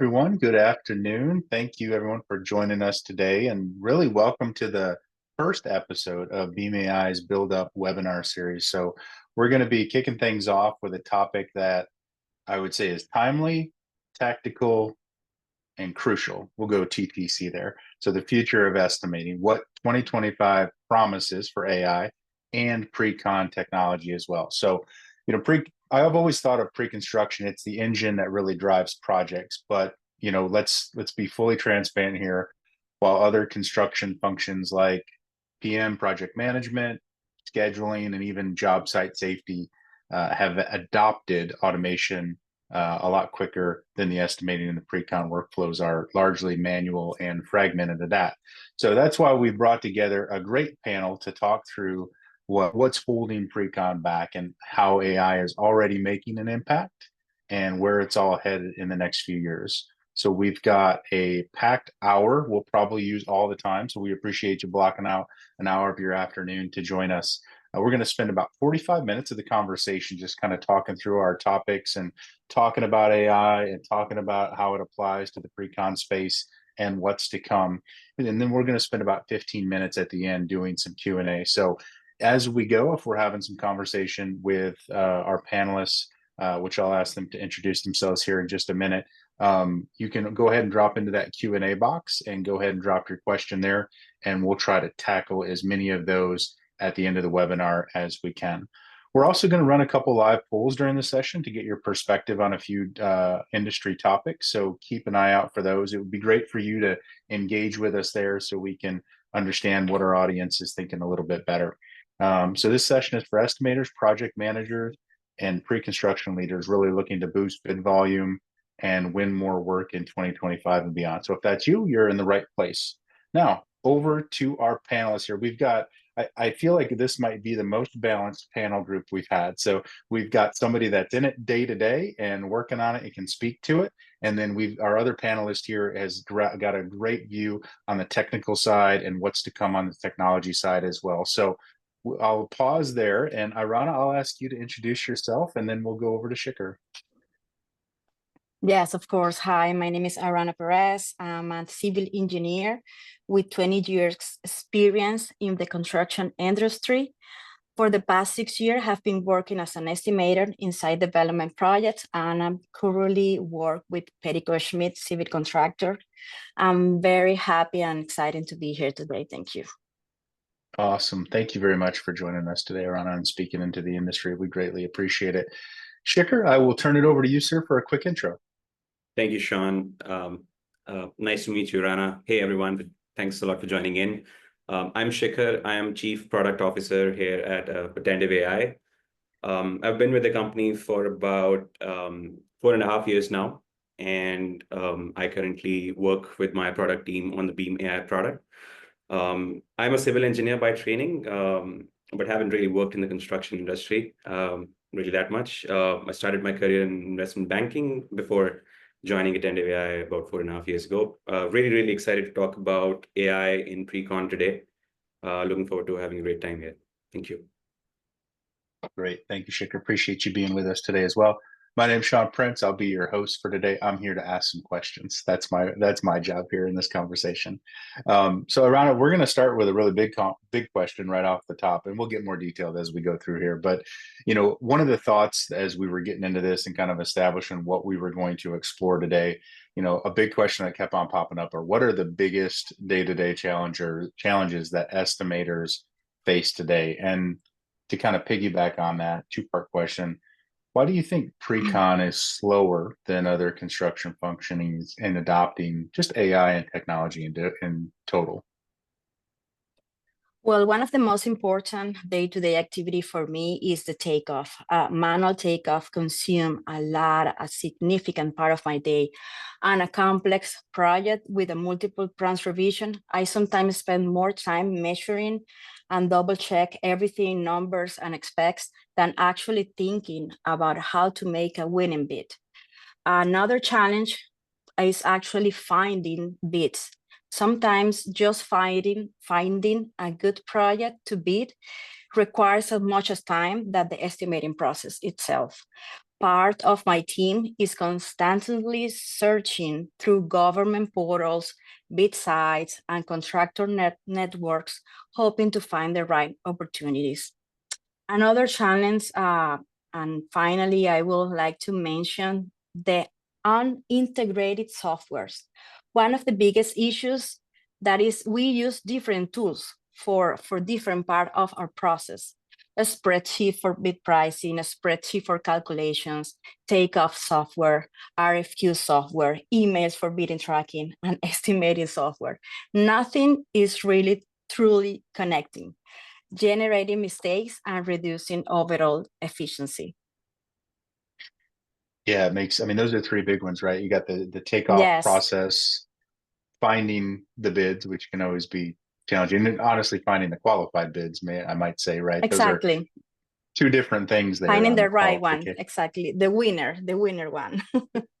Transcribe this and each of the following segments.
Everyone, good afternoon. Thank you everyone for joining us today and really welcome to the first episode of Beam AI's BuildUp webinar series. So we're going to be kicking things off with a topic that I would say is timely, tactical, and crucial. We'll go TTC there. So the future of estimating, what 2025 promises for AI and pre-con technology as well. So, I've always thought of pre-construction, it's the engine that really drives projects, but let's be fully transparent here. While other construction functions like PM, project management, scheduling, and even job site safety have adopted automation a lot quicker than the estimating and the pre-con workflows are largely manual and fragmented at that. So that's why we brought together a great panel to talk through what's holding pre-con back and how AI is already making an impact and where it's all headed in the next few years. So we've got a packed hour. We'll probably use all the time. So we appreciate you blocking out an hour of your afternoon to join us. We're going to spend about 45 minutes of the conversation just kind of talking through our topics and talking about AI and talking about how it applies to the pre-con space and what's to come. And then we're going to spend about 15 minutes at the end doing some Q&A. So as we go, if we're having some conversation with our panelists, which I'll ask them to introduce themselves here in just a minute, you can go ahead and drop into that Q&A box and go ahead and drop your question there, and we'll try to tackle as many of those at the end of the webinar as we can. We're also going to run a couple live polls during the session to get your perspective on a few industry topics. So keep an eye out for those. It would be great for you to engage with us there so we can understand what our audience is thinking a little bit better. So this session is for estimators, project managers, and pre-construction leaders really looking to boost bid volume and win more work in 2025 and beyond. So if that's you, you're in the right place. Now, over to our panelists here. We've got, I feel like this might be the most balanced panel group we've had. So we've got somebody that's in it day to day and working on it and can speak to it. And then our other panelist here has got a great view on the technical side and what's to come on the technology side as well. So I'll pause there, and Irana, I'll ask you to introduce yourself, and then we'll go over to Shikhar. Yes, of course. Hi, my name is Irana Perez. I'm a civil engineer with 20 years experience in the construction industry. For the past 6 years, I have been working as an estimator inside development projects, and I'm currently work with Petticoat-Schmitt civil contractor. I'm very happy and excited to be here today. Thank you. Awesome. Thank you very much for joining us today, Irana, and speaking into the industry. We greatly appreciate it. Shikhar, I will turn it over to you, sir, for a quick intro. Thank you, Shawn. Nice to meet you, Irana. Hey, everyone. Thanks a lot for joining in. I'm Shikhar. I am Chief Product Officer here at Attentive.ai. I've been with the company for about 4.5 years now, and I currently work with my product team on the Beam AI product. I'm a civil engineer by training, but haven't really worked in the construction industry really that much. I started my career in investment banking before joining Attentive.ai about 4.5 years ago. Really excited to talk about AI in pre-con today. Looking forward to having a great time here. Thank you. Great. Thank you, Shikhar. Appreciate you being with us today as well. My name is Shawn Prince. I'll be your host for today. I'm here to ask some questions. That's my job here in this conversation. So Irana, we're going to start with a really big question right off the top, and we'll get more detailed as we go through here. But one of the thoughts as we were getting into this and kind of establishing what we were going to explore today, a big question that kept on popping up are what are the biggest day-to-day challenges that estimators face today? And to kind of piggyback on that two-part question, why do you think pre-con is slower than other construction functionings in adopting just AI and technology in total? Well, one of the most important day-to-day activity for me is the takeoff. Manual takeoff consume a significant part of my day. On a complex project with a multiple plans revision, I sometimes spend more time measuring and double check everything, numbers and specs, than actually thinking about how to make a winning bid. Another challenge is actually finding bids. Sometimes just finding a good project to bid requires as much as time that the estimating process itself. part of my team is constantly searching through government portals, bid sites, and contractor networks, hoping to find the right opportunities. Another challenge, and finally, I would like to mention the unintegrated softwares. One of the biggest issues that is we use different tools for different part of our process. A spreadsheet for bid pricing, a spreadsheet for calculations, takeoff software, RFQ software, emails for bidding tracking, and estimating software. Nothing is really truly connecting, generating mistakes and reducing overall efficiency. Yeah, it makes, I mean, those are three big ones, right? You got the takeoff Yes, process, finding the bids, which can always be challenging, and honestly, finding the qualified bids, I might say, right? Those are exactly. two different things there Finding on the the right one, qualification. exactly. The winner one.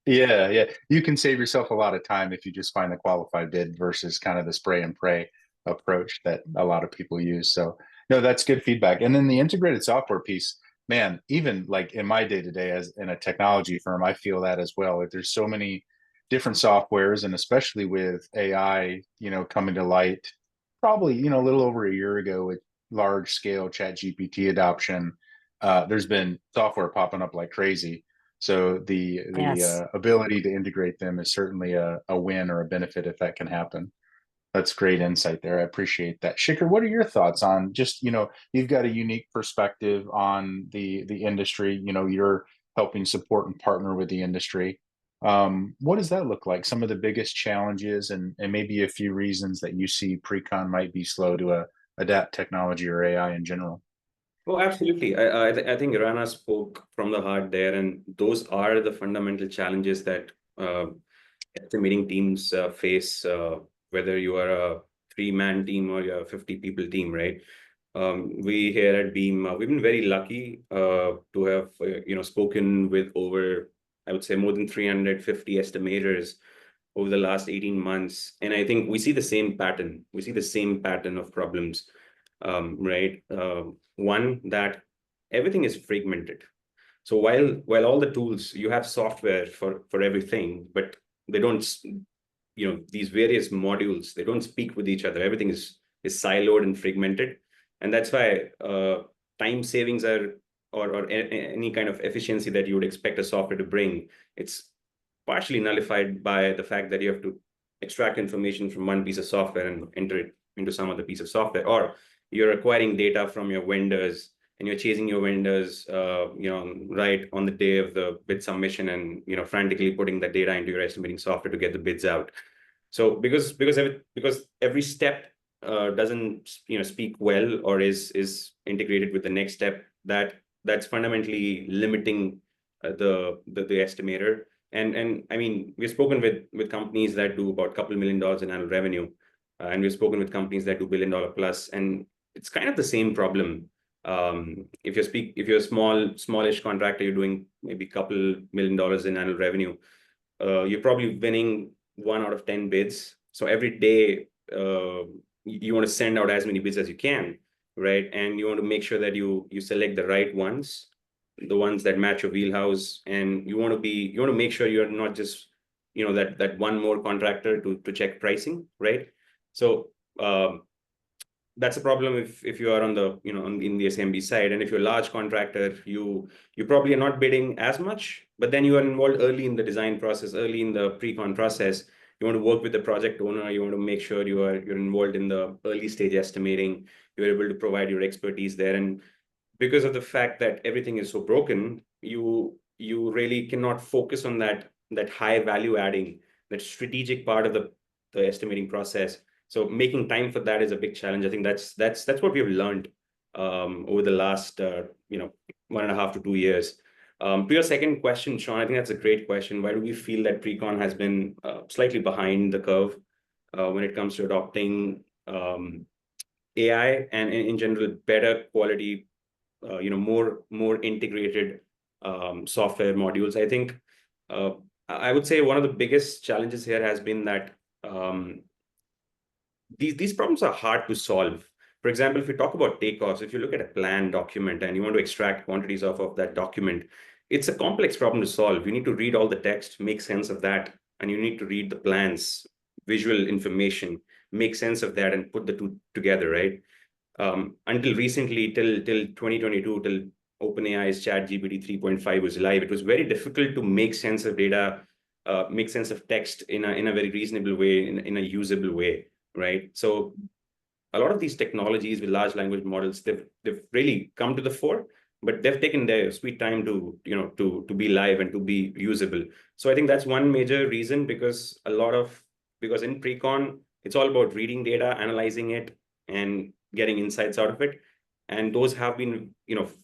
Yeah, yeah. You can save yourself a lot of time if you just find the qualified bid versus kind of the spray and pray approach that a lot of people use. So, no, that's good feedback. And then the integrated software piece, man, even like in my day to day as in a technology firm, I feel that as well. Like there's so many different softwares, and especially with AI, coming to light, probably, a little over a year ago with large scale chat GPT adoption, there's been software popping up like crazy. So the Yes. ability to integrate them is certainly a win or a benefit if that can happen. That's great insight there. I appreciate that. Shikhar, what are your thoughts on just, you've got a unique perspective on the industry, you're helping support and partner with the industry. What does that look like? Some of the biggest challenges and maybe a few reasons that you see pre-con might be slow to adapt technology or AI in general. Oh, absolutely. I think Irana spoke from the heart there, and those are the fundamental challenges that estimating teams face, whether you are a 3-man team or you're a 50-people team, right? We here at Beam, we've been very lucky to have spoken with over, I would say, more than 350 estimators over the last 18 months, and I think we see the same pattern. We see the same pattern of problems, right? One, that everything is fragmented. So while all the tools, you have software for everything, but they don't, these various modules, they don't speak with each other. Everything is siloed and fragmented. And that's why time savings are, or any kind of efficiency that you would expect a software to bring, it's partially nullified by the fact that you have to extract information from one piece of software and enter it into some other piece of software, or you're acquiring data from your vendors and you're chasing your vendors, right on the day of the bid submission, and frantically putting that data into your estimating software to get the bids out. So because every step doesn't speak well or is integrated with the next step, that's fundamentally limiting the estimator. And I mean, we've spoken with companies that do about a couple $1 million in annual revenue, and we've spoken with companies that do $1 billion plus, and it's kind of the same problem. If you're a smallish contractor, you're doing maybe a couple $1 million in annual revenue, you're probably winning 1 out of 10 bids. So every day, you want to send out as many bids as you can, right? And you want to make sure that you select the right ones, the ones that match your wheelhouse, and you want to make sure you're not just that one more contractor to check pricing, right? So that's a problem if you are on the in the SMB side. And if you're a large contractor, you probably are not bidding as much, but then you are involved early in the design process, early in the pre-con process. You want to work with the project owner. You want to make sure you're involved in the early stage estimating. You're able to provide your expertise there. And because of the fact that everything is so broken, you really cannot focus on that high value adding, that strategic part of the estimating process. So making time for that is a big challenge. I think that's what we've learned over the last 1.5 to 2 years. To your second question, Shawn, I think that's a great question. Why do we feel that pre-con has been slightly behind the curve when it comes to adopting AI and in general better quality, more integrated software modules? I think I would say one of the biggest challenges here has been that these problems are hard to solve. For example, if we talk about takeoffs, if you look at a plan document and you want to extract quantities off of that document, it's a complex problem to solve. You need to read all the text, make sense of that, and you need to read the plans, visual information, make sense of that, and put the two together, right? Until recently, till 2022, till OpenAI's ChatGPT 3.5 was live, it was very difficult to make sense of data, make sense of text in a very reasonable way, in a usable way, right? So a lot of these technologies with large language models, they've really come to the fore, but they've taken their sweet time to be live and to be usable. So I think that's one major reason, because in pre-con, it's all about reading data, analyzing it, and getting insights out of it. And those have been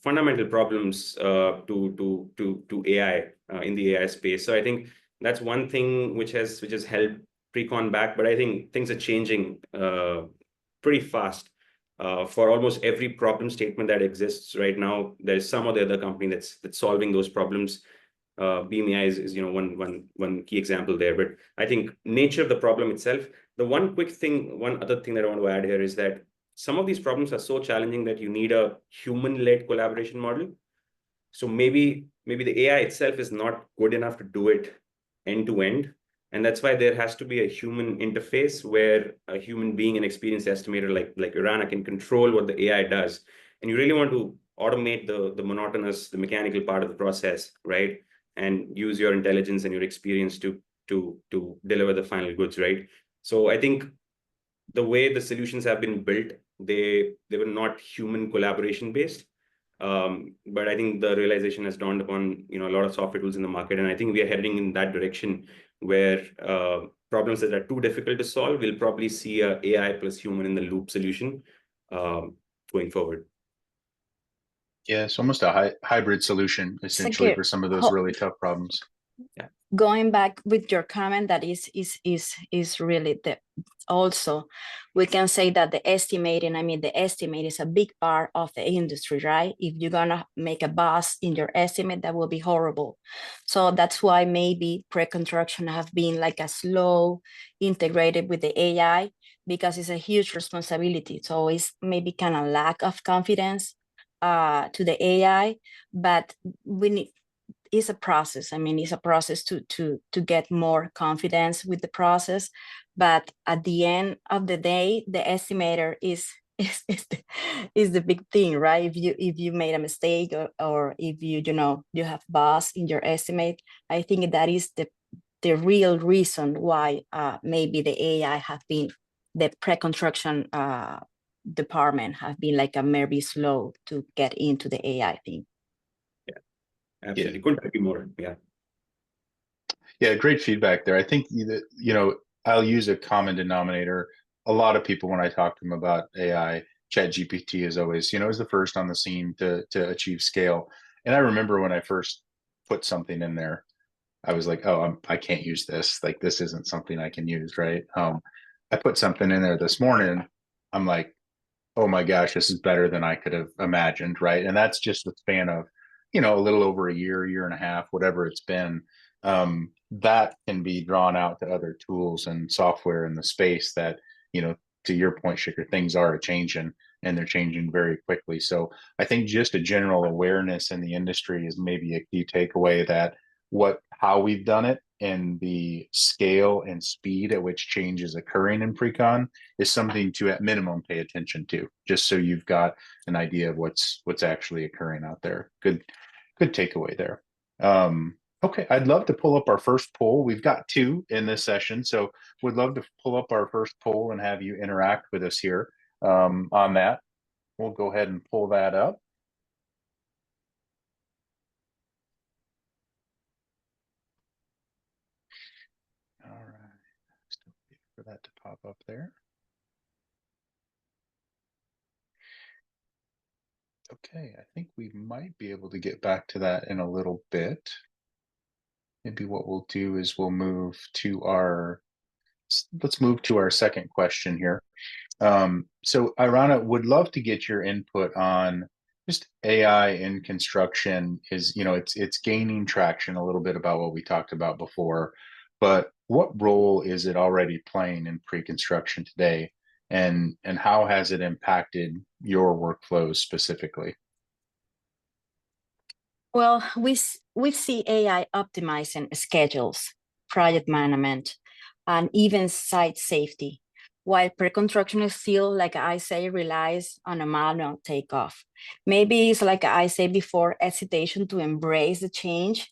fundamental problems to AI in the AI space. So I think that's one thing which has held pre-con back. But I think things are changing pretty fast. For almost every problem statement that exists right now, there's some other company that's solving those problems. BeamAI is one key example there. But I think nature of the problem itself. The one other thing that I want to add here is that some of these problems are so challenging that you need a human-led collaboration model. So maybe the AI itself is not good enough to do it end to end. And that's why there has to be a human interface where a human being, an experienced estimator like Irana, can control what the AI does. And you really want to automate the monotonous, the mechanical part of the process, right? And use your intelligence and your experience to deliver the final goods, right? So I think the way the solutions have been built, they were not human collaboration based. But I think the realization has dawned upon a lot of software tools in the market, and I think we are heading in that direction where problems that are too difficult to solve, we'll probably see a AI plus human in the loop solution going forward. Yeah, it's almost a hybrid solution essentially for some of those really tough problems. Yeah. Going back with your comment, that is really also we can say that the estimate is a big part of the industry, right? If you're gonna make a bust in your estimate, that will be horrible. So that's why maybe pre-construction have been like a slow integrated with the AI, because it's a huge responsibility. So it's maybe kind of lack of confidence to the AI, but it's a process. It's a process to get more confidence with the process. But at the end of the day, the estimator is the big thing, right? If you made a mistake, or if you have buzz in your estimate, I think that is the real reason why maybe the AI have been, the pre-construction department have been like a maybe slow to get into the AI thing. Absolutely. Couldn't agree more. Yeah, great feedback there. I think I'll use a common denominator. A lot of people, when I talk to them about AI, ChatGPT is always, is the first on the scene to achieve scale. And I remember when I first put something in there, I was like, oh, I can't use this. Like, this isn't something I can use, right? I put something in there this morning. I'm like, oh my gosh, this is better than I could have imagined, right? And that's just the span of, a little over a year and a half, whatever it's been. That can be drawn out to other tools and software in the space that, to your point, Shikhar, things are changing, and they're changing very quickly. So I think just a general awareness in the industry is maybe a key takeaway, that how we've done it and the scale and speed at which change is occurring in pre-con is something to at minimum pay attention to, just so you've got an idea of what's actually occurring out there. Good takeaway there. Okay, I'd love to pull up our first poll. We've got 2 in this session, so would love to pull up our first poll and have you interact with us here on that. We'll go ahead and pull that up. All right, still waiting for that to pop up there. Okay, I think we might be able to get back to that in a little bit. Maybe what we'll do is let's move to our second question here. So Irana, would love to get your input on just AI in construction. It's gaining traction a little bit, about what we talked about before, but what role is it already playing in pre-construction today, and how has it impacted your workflows specifically? Well, we see AI optimizing schedules, project management, and even site safety, while pre-construction is still, like I say, relies on a manual takeoff. Maybe it's like I say before, hesitation to embrace the change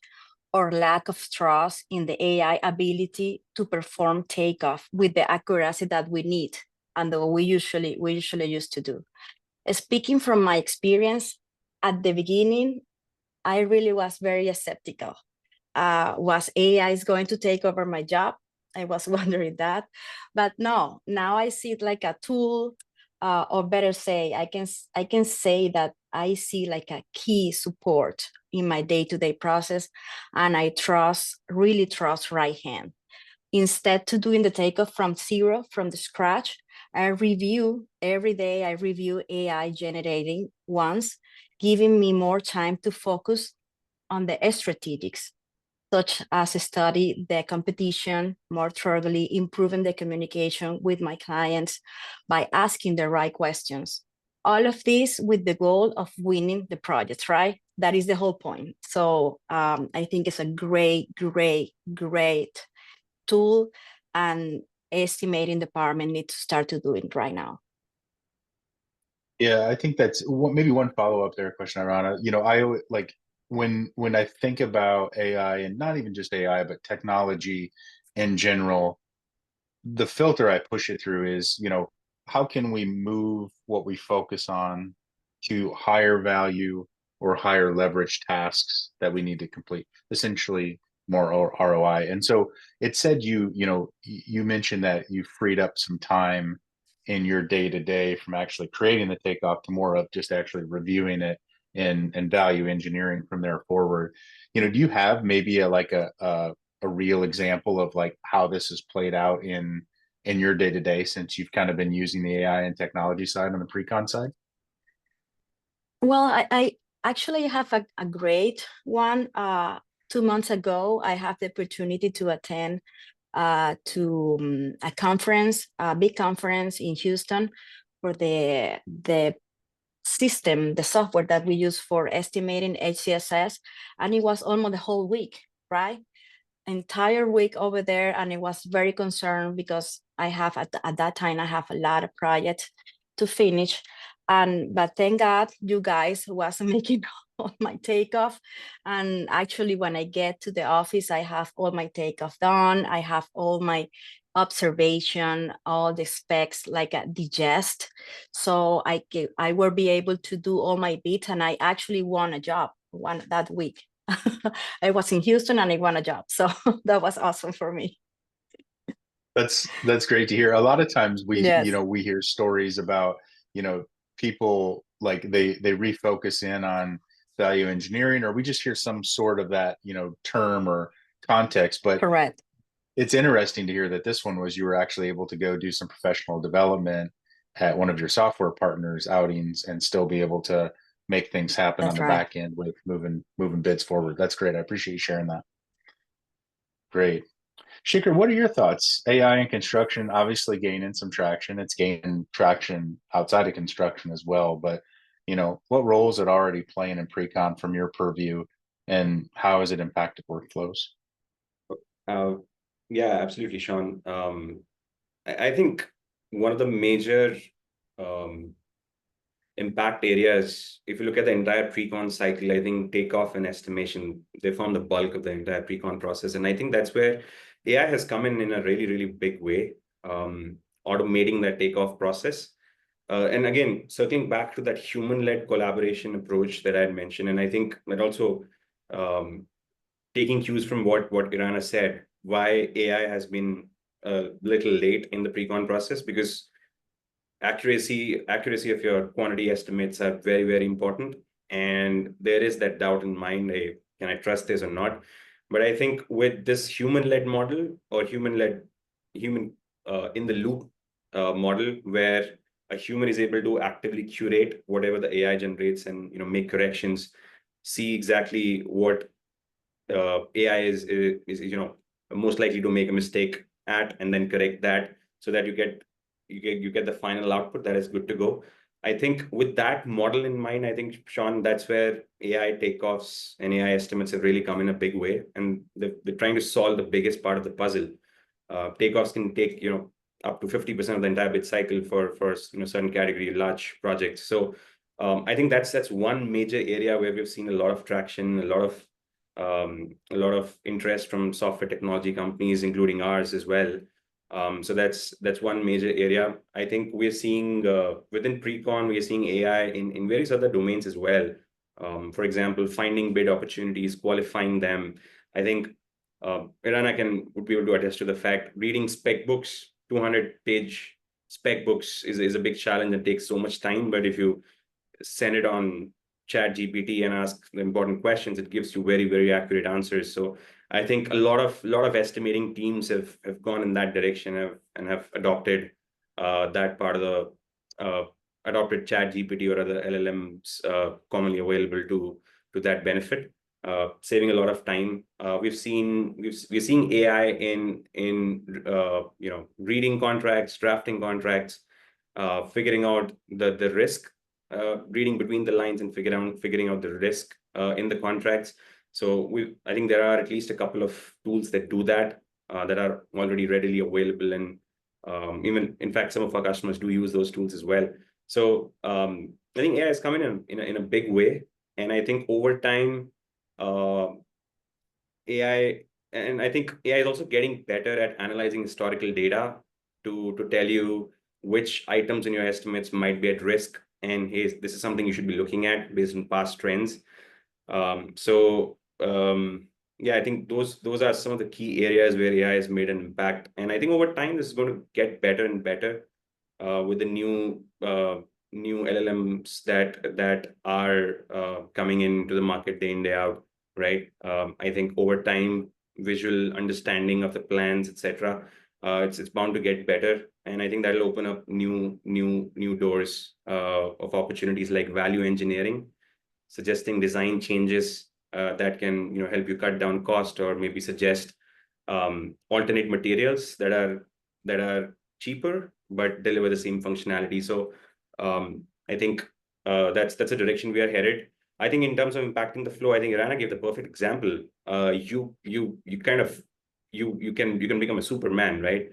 or lack of trust in the AI ability to perform takeoff with the accuracy that we need and that we usually used to do. Speaking from my experience, at the beginning, I really was very skeptical. Was AI is going to take over my job? I was wondering that, but no. Now I see it like a tool, or better say, I can say that I see like a key support in my day-to-day process, and I really trust right hand. Instead to doing the takeoff from zero, from the scratch, I review every day. I review AI generating ones, giving me more time to focus on the strategics, such as study the competition more thoroughly, improving the communication with my clients by asking the right questions. All of this with the goal of winning the project, right? That is the whole point. So I think it's a great, great, great tool, and estimating department needs to start to do it right now. Yeah, I think that's maybe one follow-up there question, Irana. I like when I think about AI, and not even just AI, but technology in general, the filter I push it through is, how can we move what we focus on to higher value or higher leverage tasks that we need to complete, essentially more ROI. And so it said you mentioned that you freed up some time in your day to day from actually creating the takeoff to more of just actually reviewing it and value engineering from there forward. Do you have maybe a real example of like how this has played out in your day to day since you've kind of been using the AI and technology side on the pre-con side? Well, I actually have a great one. 2 months ago, I have the opportunity to attend to a conference, a big conference in Houston, for the system, the software that we use for estimating HCSS, and it was almost the whole week, right? Entire week over there, and I was very concerned because I have at that time I have a lot of projects to finish, and but thank God you guys was making all my takeoff. And actually, when I get to the office, I have all my takeoff done. I have all my observation, all the specs like a digest, so I will be able to do all my bits, and I actually won a job one that week. I was in Houston and I won a job. So that was awesome for me. That's great to hear. A lot of times Yes, we hear stories about, people like they refocus in on value engineering, or we just hear some sort of that, term or context. But correct. it's interesting to hear that this one was you were actually able to go do some professional development at one of your software partners outings and still be able to make things happen on That's the right. back end with moving bids forward. That's great. I appreciate you sharing that. Great. Shikhar, what are your thoughts? AI in construction obviously gaining some traction. It's gaining traction outside of construction as well. But, what role is it already playing in pre-con from your purview, and how has it impacted workflows? Uh, yeah, absolutely, Shawn. I think one of the major um, impact areas, if you look at the entire pre-con cycle, I think takeoff and estimation, they form the bulk of the entire pre-con process. And I think that's where AI has come in a really, really big way, automating that takeoff process. And again, circling back to that human-led collaboration approach that I had mentioned, and I think that also taking cues from what Irana said, why AI has been a little late in the pre-con process, because accuracy of your quantity estimates are very, very important. And there is that doubt in mind, hey, can I trust this or not? But I think with this human-led model, or human in the loop model, where a human is able to actively curate whatever the AI generates and make corrections, see exactly what AI is most likely to make a mistake at, and then correct that, so that you get the final output that is good to go. I think with that model in mind, I think, Shawn, that's where AI takeoffs and AI estimates have really come in a big way. And they're trying to solve the biggest part of the puzzle. Takeoffs can take, up to 50% of the entire bid cycle for certain category large projects. So I think that's one major area where we've seen a lot of traction, a lot of interest from software technology companies, including ours as well. So that's one major area. I think we're seeing within pre-con, we're seeing AI in various other domains as well. For example, finding bid opportunities, qualifying them. I think Irana would be able to attest to the fact reading spec books, 200-page spec books is a big challenge and takes so much time. But if you send it on Chat GPT and ask the important questions, it gives you very, very accurate answers. So I think a lot of estimating teams have gone in that direction and have adopted that part of the adopted Chat GPT or other LLMs commonly available to that benefit, saving a lot of time. We're seeing AI in reading contracts, drafting contracts, figuring out the risk, reading between the lines and figuring out the risk in the contracts. So I think there are at least a couple of tools that do that that are already readily available, and even in fact some of our customers do use those tools as well. So I think AI is coming in a big way, and I think over time AI and I think AI is also getting better at analyzing historical data to tell you which items in your estimates might be at risk, and hey, this is something you should be looking at based on past trends. Yeah, I think those are some of the key areas where AI has made an impact, and I think over time this is going to get better and better with the new LLMs that are coming into the market day in day out, right? I think over time, visual understanding of the plans, etc., it's bound to get better, and I think that'll open up new doors of opportunities like value engineering, suggesting design changes that can help you cut down cost, or maybe suggest alternate materials that are cheaper but deliver the same functionality. So I think that's a direction we are headed. I think in terms of impacting the flow, I think Irana gave the perfect example. You can become a Superman, right?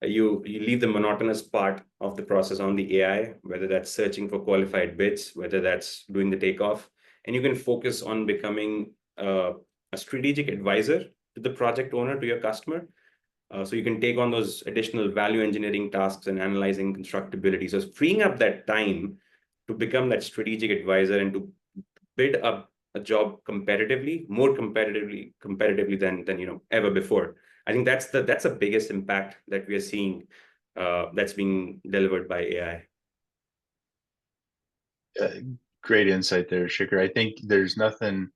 You leave the monotonous part of the process on the AI, whether that's searching for qualified bids, whether that's doing the takeoff, and you can focus on becoming a strategic advisor to the project owner, to your customer. So you can take on those additional value engineering tasks and analyzing constructability. So it's freeing up that time to become that strategic advisor and to bid up a job competitively, more competitively than ever before. I think that's the biggest impact that we are seeing that's being delivered by AI. Great insight there, Shikhar. I think there's nothing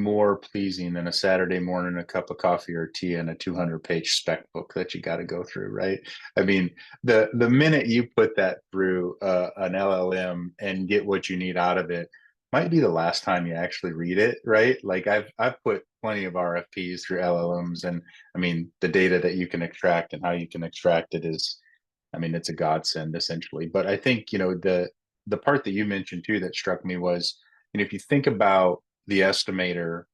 more pleasing than a Saturday morning, a cup of coffee or tea, and a 200-page spec book that you got to go through, right? I mean, the minute you put that through an LLM and get what you need out of it, might be the last time you actually read it, right? Like I've put plenty of RFPs through LLMs, and I mean, the data that you can extract and how you can extract it is, I mean, it's a godsend essentially. But I think the part that you mentioned too that struck me was, if you think about the estimator,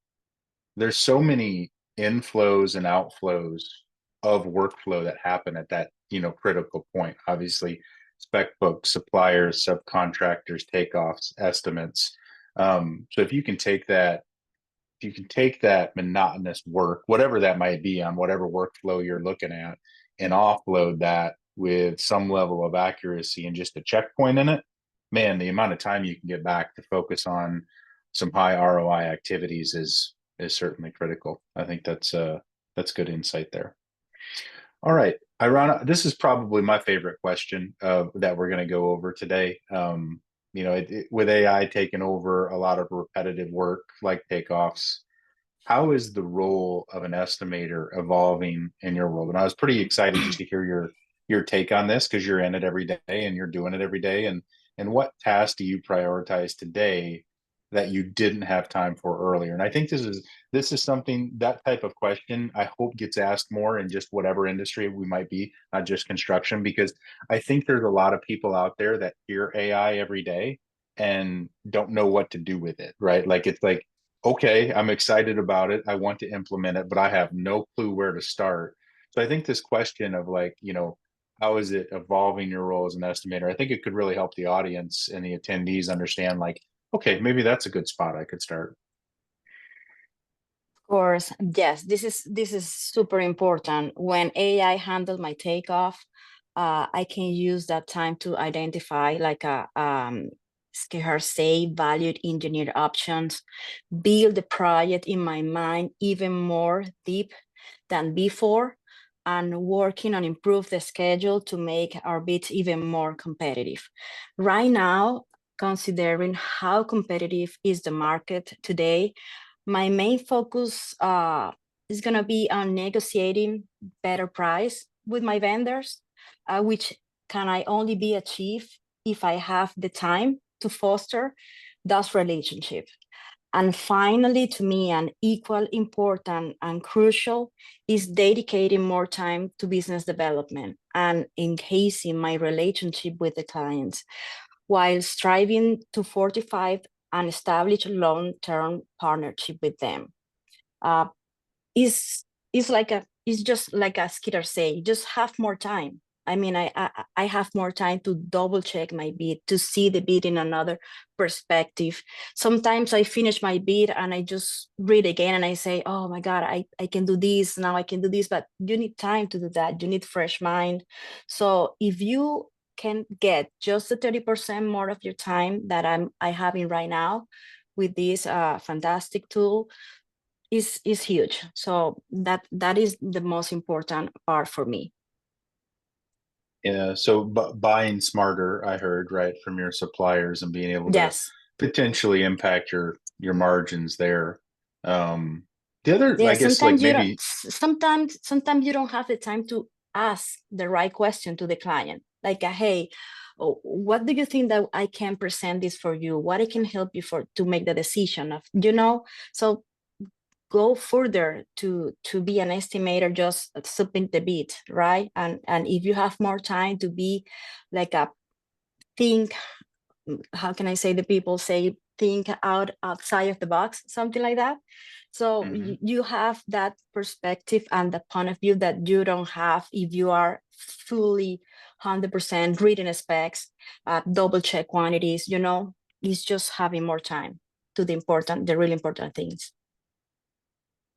there's so many inflows and outflows of workflow that happen at that critical point. Obviously, spec books, suppliers, subcontractors, takeoffs, estimates. So if you can take that monotonous work, whatever that might be, on whatever workflow you're looking at, and offload that with some level of accuracy and just a checkpoint in it, man, the amount of time you can get back to focus on some high ROI activities is certainly critical. I think that's good insight there. All right, Irana, this is probably my favorite question that we're going to go over today. With AI taking over a lot of repetitive work like takeoffs, how is the role of an estimator evolving in your world? And I was pretty excited to hear your take on this, because you're in it every day and you're doing it every day. And what tasks do you prioritize today that you didn't have time for earlier? And I think this is something, that type of question, I hope gets asked more in just whatever industry we might be, not just construction, because I think there's a lot of people out there that hear AI every day and don't know what to do with it, right? Like it's like, okay, I'm excited about it, I want to implement it, but I have no clue where to start. So I think this question of like, how is it evolving your role as an estimator? I think it could really help the audience and the attendees understand like, okay, maybe that's a good spot I could start. Of course, yes, this is super important. When AI handles my takeoff, I can use that time to identify like a Shikhar say valued engineer options, build the project in my mind even more deep than before, and working on improve the schedule to make our bids even more competitive. Right now, considering how competitive is the market today, my main focus is going to be on negotiating better price with my vendors, which can I only be achieved if I have the time to foster those relationships. And finally, to me, an equal important and crucial is dedicating more time to business development and enhancing my relationship with the clients while striving to fortify and establish long-term partnership with them. Uh, is it's just like a Skitter say, just have more time. I mean, I have more time to double check my bid, to see the bid in another perspective. Sometimes I finish my bid and I just read again and I say, oh my God, I can do this, now I can do this, but you need time to do that. You need fresh mind. So if you can get just the 30% more of your time that I having right now with this fantastic tool, is huge. So that is the most important part for me. Yeah. So buying smarter, I heard, right, from your suppliers and being able to Yes. potentially impact your margins there. The other, I Yeah, guess, like sometimes you don't maybe, sometimes you don't have the time to ask the right question to the client. Like, hey, what do you think that I can present this for you? What I can help you for to make the decision of, So go further to be an estimator, just submit the bid, right? And if you have more time to be like a think, how can I say, the people say think outside of the box, something like that. So Mhm. you have that perspective and the point of view that you don't have if you are fully 100% reading specs, double check quantities, it's just having more time to the really important things.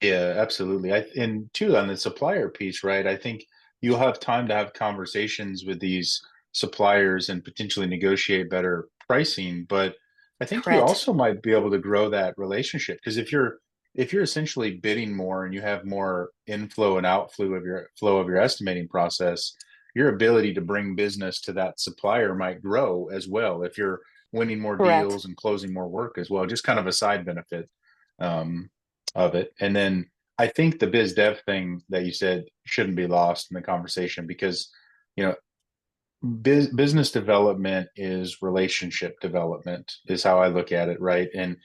Yeah, absolutely. And too, on the supplier piece, right? I think you'll have time to have conversations with these suppliers and potentially negotiate better pricing. But I think you Correct. also might be able to grow that relationship, because if you're essentially bidding more and you have more inflow and outflow of your estimating process, your ability to bring business to that supplier might grow as well if you're winning more Correct. deals and closing more work as well. Just kind of a side benefit. Um, of it. And then I think the biz dev thing that you said shouldn't be lost in the conversation, because, you know, business development is relationship development, is how I look at it, right? And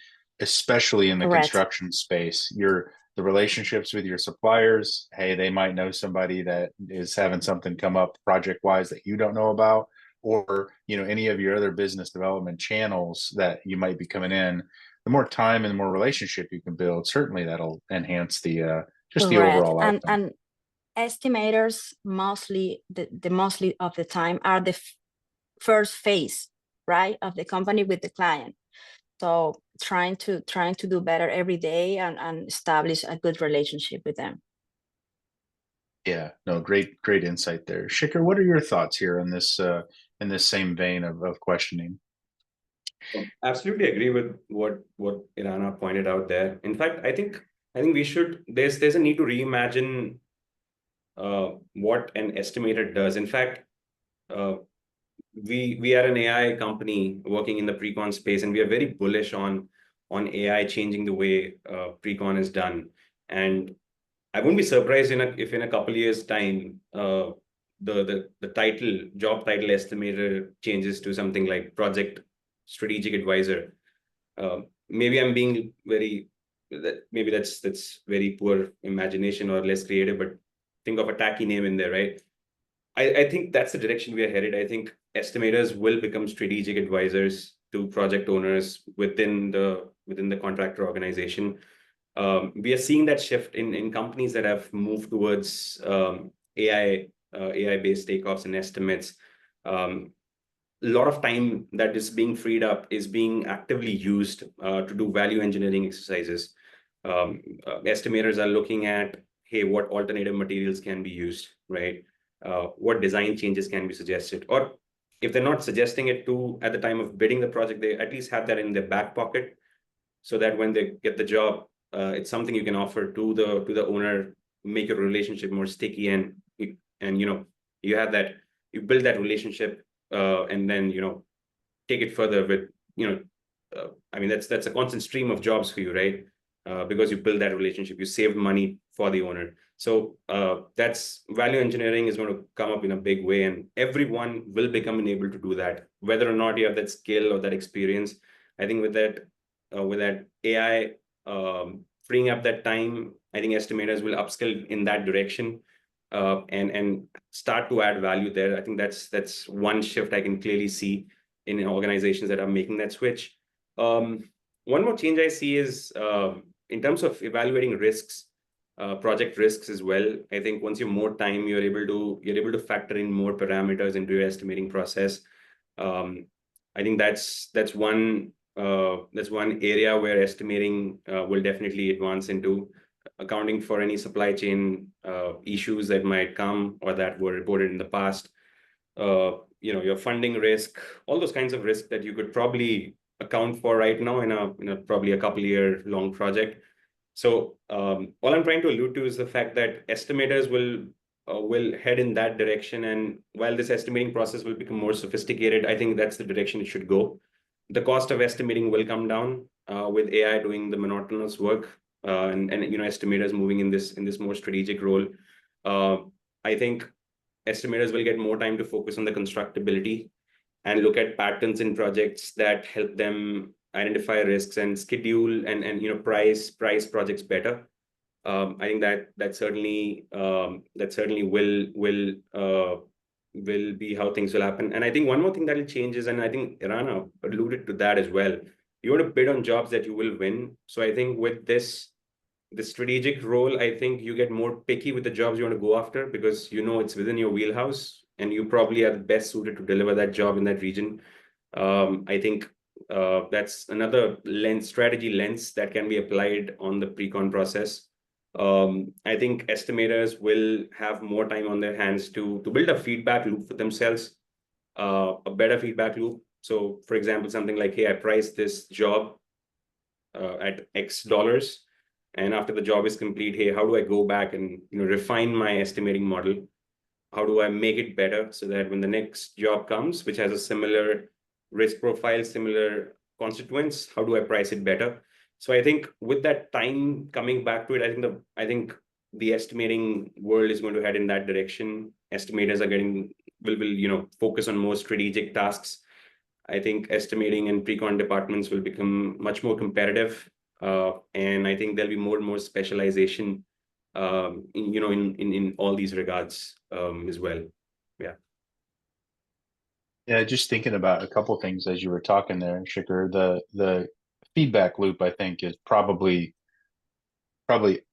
especially in the Correct. construction space, the relationships with your suppliers. Hey, they might know somebody that is having something come up project wise that you don't know about, or any of your other business development channels that you might be coming in. The more time and the more relationship you can build, certainly that'll enhance the just the Correct. overall And outcome. and estimators mostly the mostly of the time are the first phase, right, of the company with the client. So trying to do better every day and establish a good relationship with them. Yeah, no, great insight there. Shikhar, what are your thoughts here in this same vein of questioning? Absolutely agree with what Irana pointed out there. In fact, I think we should there's a need to reimagine what an estimator does. In fact, uh, we are an AI company working in the pre-con space, and we are very bullish on AI changing the way pre-con is done. And I won't be surprised if in a couple years' time, the job title estimator changes to something like project strategic advisor. maybe I'm being maybe that's very poor imagination or less creative, but think of a tacky name in there, right? I think that's the direction we are headed. I think estimators will become strategic advisors to project owners within the contractor organization. We are seeing that shift in companies that have moved towards AI-based takeoffs and estimates. A lot of time that is being freed up is being actively used to do value engineering exercises. Estimators are looking at, hey, what alternative materials can be used, right? What design changes can be suggested, or if they're not suggesting it to at the time of bidding the project, they at least have that in their back pocket, so that when they get the job, it's something you can offer to the owner, make your relationship more sticky, and you have that, you build that relationship, and then take it further with I mean that's a constant stream of jobs for you, right? Because you build that relationship, you save money for the owner. So that's value engineering is going to come up in a big way, and everyone will become able to do that, whether or not you have that skill or that experience. I think with that AI freeing up that time, I think estimators will upskill in that direction, and start to add value there. I think that's one shift I can clearly see in organizations that are making that switch. One more change I see is in terms of evaluating risks, project risks as well. I think once you have more time, you're able to factor in more parameters into your estimating process. I think that's one area where estimating will definitely advance into, accounting for any supply chain issues that might come or that were reported in the past. Your funding risk, all those kinds of risks that you could probably account for right now in a probably a couple year long project. So all I'm trying to allude to is the fact that estimators will head in that direction. And while this estimating process will become more sophisticated, I think that's the direction it should go. The cost of estimating will come down with AI doing the monotonous work, and estimators moving in this more strategic role. I think estimators will get more time to focus on the constructability and look at patterns in projects that help them identify risks and schedule and price projects better. I think that certainly will be how things will happen. And I think one more thing that will change is, and I think Irana alluded to that as well, you want to bid on jobs that you will win. So I think with the strategic role, I think you get more picky with the jobs you want to go after, because it's within your wheelhouse and you probably are the best suited to deliver that job in that region. I think that's another strategy lens that can be applied on the pre-con process. I think estimators will have more time on their hands to build a feedback loop for themselves, a better feedback loop. So for example, something like, hey, I priced this job at X dollars. And after the job is complete, hey, how do I go back and refine my estimating model? How do I make it better so that when the next job comes, which has a similar risk profile, similar constituents, how do I price it better? So I think with that time coming back to it, I think the estimating world is going to head in that direction. Estimators will focus on more strategic tasks. I think estimating and pre-con departments will become much more competitive. And I think there'll be more and more specialization in all these regards as well. Yeah. Yeah, just thinking about a couple of things as you were talking there, Shikhar. The feedback loop, I think, is probably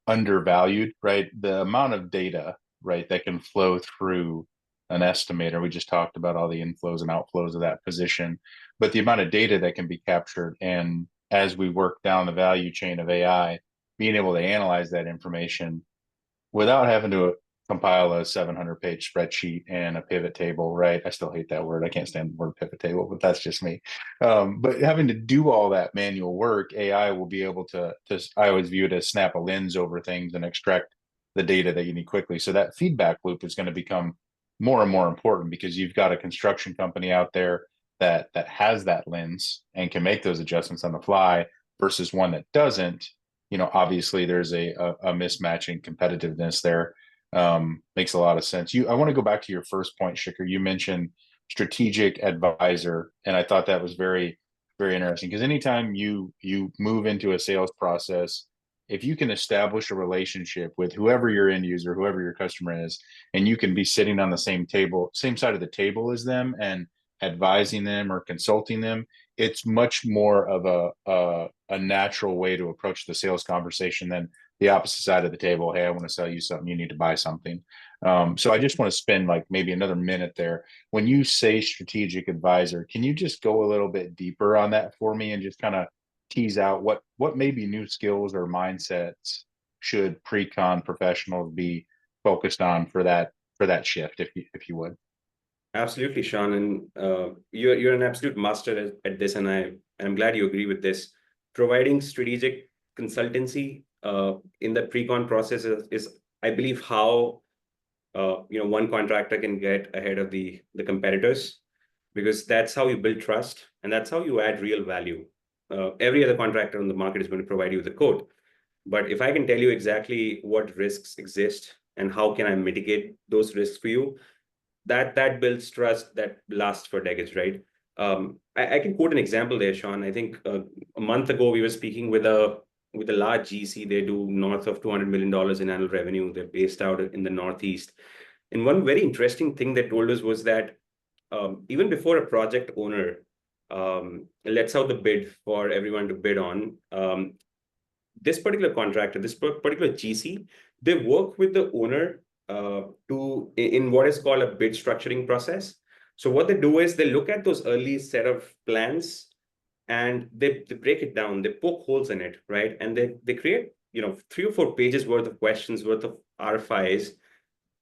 undervalued, right? The amount of data, right, that can flow through an estimator. We just talked about all the inflows and outflows of that position, but the amount of data that can be captured, and as we work down the value chain of AI, being able to analyze that information without having to compile a 700-page spreadsheet and a pivot table, right? I still hate that word. I can't stand the word pivot table, but that's just me. But having to do all that manual work, AI will be able to, I always view it as snap a lens over things and extract the data that you need quickly. So that feedback loop is going to become more and more important, because you've got a construction company out there that has that lens and can make those adjustments on the fly, versus one that doesn't. Obviously there's a mismatch in competitiveness there. Makes a lot of sense. I want to go back to your first point, Shikhar. You mentioned strategic advisor, and I thought that was very Very interesting, because anytime you move into a sales process, if you can establish a relationship with whoever your end user, whoever your customer is, and you can be sitting on the same table, same side of the table as them, and advising them or consulting them, it's much more of a natural way to approach the sales conversation than the opposite side of the table. Hey, I want to sell you something. You need to buy something. So I just want to spend like maybe another minute there. When you say strategic advisor, can you just go a little bit deeper on that for me and just kind of tease out what maybe new skills or mindsets should pre-con professionals be focused on for that shift, if you would? Absolutely, Shawn, and you're an absolute master at this, and I'm glad you agree with this. Providing strategic consultancy in the pre-con process is I believe how one contractor can get ahead of the competitors, because that's how you build trust and that's how you add real value. Every other contractor on the market is going to provide you with a quote, but if I can tell you exactly what risks exist and how can I mitigate those risks for you, that builds trust that lasts for decades, right? I can quote an example there, Shawn. I think a month ago we were speaking with a large GC. They do north of $200 million in annual revenue. They're based out in the Northeast. And one very interesting thing they told us was that even before a project owner lets out the bid for everyone to bid on, this particular contractor, this particular GC, they work with the owner in what is called a bid structuring process. So what they do is they look at those early set of plans and they break it down, they poke holes in it, right? And they create 3 or 4 pages worth of questions, worth of RFIs,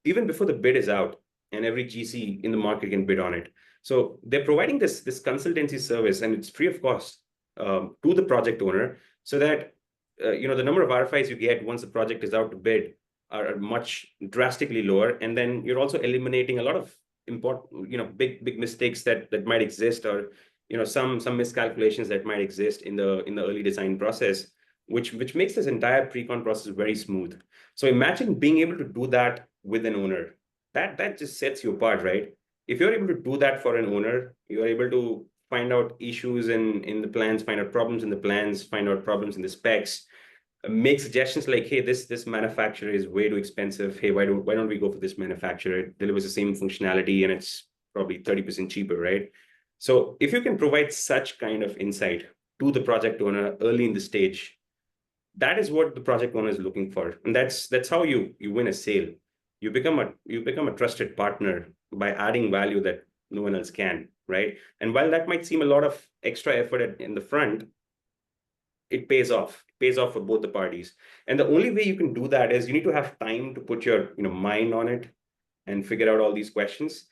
even before the bid is out, and every GC in the market can bid on it. So they're providing this consultancy service, and it's free of cost to the project owner, so that the number of RFIs you get once the project is out to bid are much drastically lower, and then you're also eliminating a lot of important, big mistakes that might exist, or some miscalculations that might exist in the early design process, which makes this entire pre-con process very smooth. So imagine being able to do that with an owner. That just sets you apart, right? If you're able to do that for an owner, you're able to find out issues in the plans, find out problems in the plans, find out problems in the specs, make suggestions like, hey, this manufacturer is way too expensive. Hey, why don't we go for this manufacturer? It delivers the same functionality and it's probably 30% cheaper, right? So if you can provide such kind of insight to the project owner early in the stage, that is what the project owner is looking for, and that's how you win a sale. You become a trusted partner by adding value that no one else can, right? And while that might seem a lot of extra effort in the front, it pays off. It pays off for both the parties. And the only way you can do that is you need to have time to put your mind on it and figure out all these questions.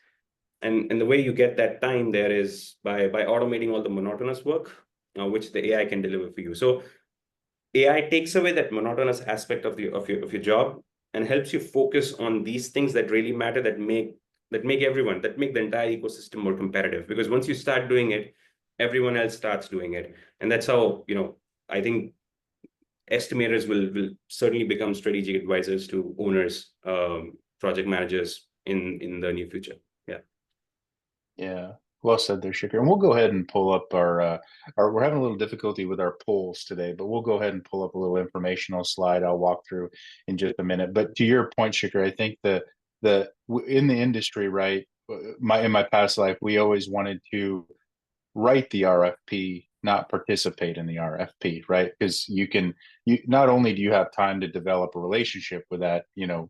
And the way you get that time there is by automating all the monotonous work, which the AI can deliver for you. So AI takes away that monotonous aspect of your job and helps you focus on these things that really matter, that make the entire ecosystem more competitive. Because once you start doing it, everyone else starts doing it, and that's how I think estimators will certainly become strategic advisors to owners, project managers in the near future. Yeah, well said there, Shikhar. And we'll go ahead and pull up our we're having a little difficulty with our polls today, but we'll go ahead and pull up a little informational slide I'll walk through in just a minute. But to your point, Shikhar, I think in the industry, right, in my past life, we always wanted to write the RFP, not participate in the RFP, right? Because you not only do you have time to develop a relationship with that,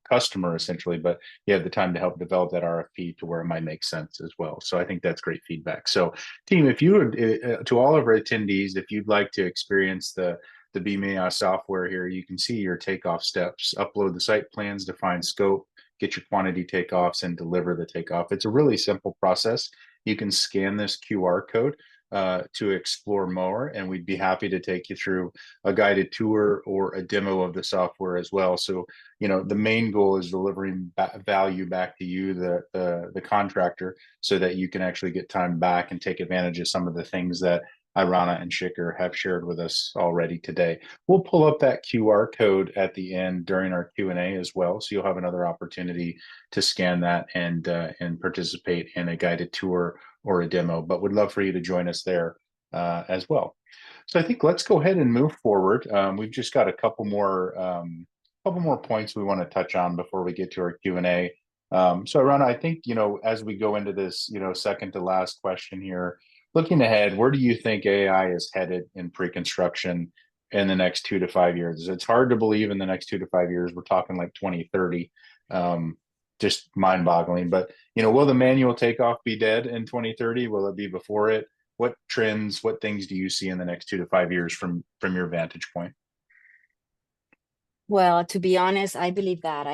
customer essentially, but you have the time to help develop that RFP to where it might make sense as well. So I think that's great feedback. So team, if you would, to all of our attendees, if you'd like to experience the BMAI software here, you can see your takeoff steps, upload the site plans, define scope, get your quantity takeoffs, and deliver the takeoff. It's a really simple process. You can scan this QR code to explore more, and we'd be happy to take you through a guided tour or a demo of the software as well. So, the main goal is delivering value back to you, the contractor, so that you can actually get time back and take advantage of some of the things that Irana and Shikhar have shared with us already today. We'll pull up that QR code at the end during our Q&A as well, so you'll have another opportunity to scan that and participate in a guided tour or a demo. But would love for you to join us there. as well. So I think let's go ahead and move forward. We've just got a couple more points we want to touch on before we get to our Q&A. So Irana, I think, as we go into this, second to last question here, looking ahead, where do you think AI is headed in pre-construction in the next 2 to 5 years? It's hard to believe in the next 2 to 5 years. We're talking like 2030. Just mind-boggling. But, will the manual takeoff be dead in 2030? Will it be before it? What trends, what things do you see in the next 2 to 5 years from your vantage point? Well, to be honest, I believe that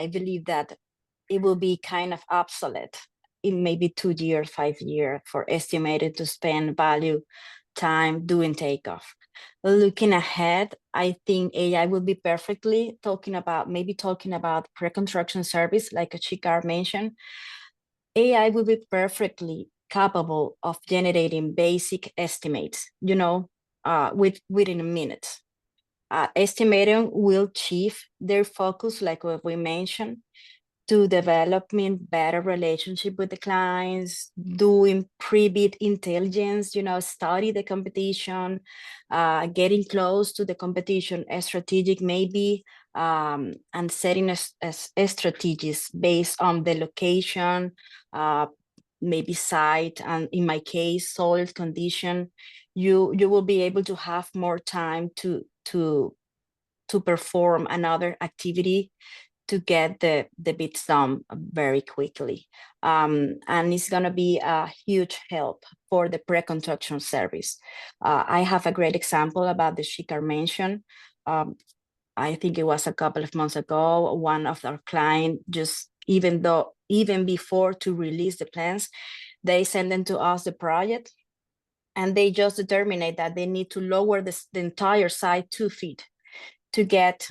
it will be kind of obsolete in maybe 2 years, 5 years for estimated to spend value time doing takeoff. Looking ahead, I think AI will be perfectly talking about pre-construction service, like Shikhar mentioned. AI will be perfectly capable of generating basic estimates, within a minute. Estimating will shift their focus, like what we mentioned, to developing better relationship with the clients, doing pre-bid intelligence, study the competition, getting close to the competition, a strategic maybe, and setting a strategies based on the location, maybe site, and in my case, soil condition. You will be able to have more time to perform another activity to get the bits done very quickly. And it's gonna be a huge help for the pre-construction service. I have a great example about the Shikhar mentioned. I think it was a couple of months ago, one of our clients, just even before to release the plans, they send them to us the project, and they just determined that they need to lower the entire site 2 feet to get